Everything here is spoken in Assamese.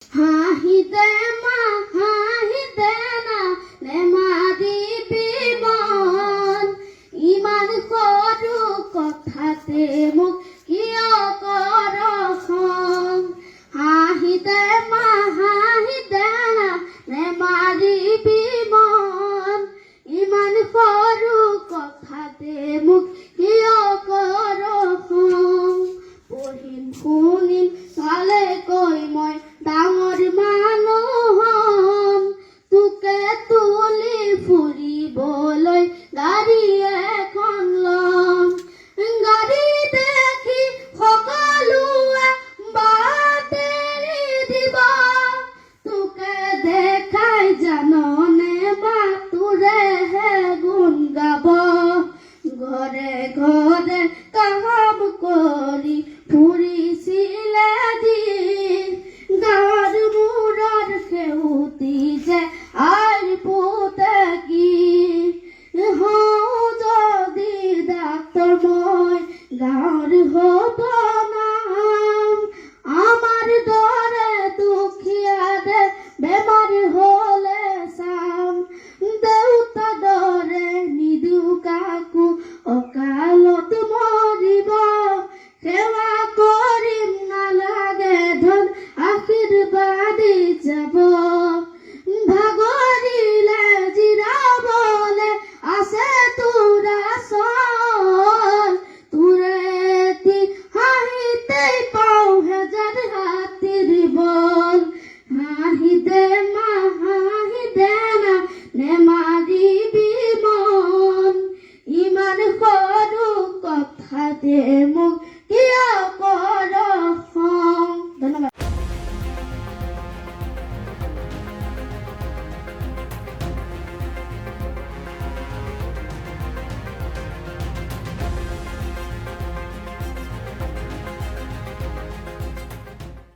হাঁহিতে মা হাঁহিতে না নেমাদিবি মন ইমান সৰু কথাতে মোক কিয় কৰ খং হাঁহিতে মা হাঁহিতে না নেমাদিবি মন ইমান সৰু কথাতে মোক কিয় কৰ খং পঢ়িম শুনিম ভালেকৈ মই ডাঙৰ মানুহ হ'ম তোকে তুলি ফুৰিবলৈ গাড়ী এখন ল'ম গাড়ী দেখি সকলোৱে বাট এৰি দিব তোকে দেখাই জাননে বা তোৰেহে গুণ গাব ঘৰে ঘৰে কাম কৰি ফুৰিছিলে দিন গাঁৱৰ মূৰৰ সেউতি যে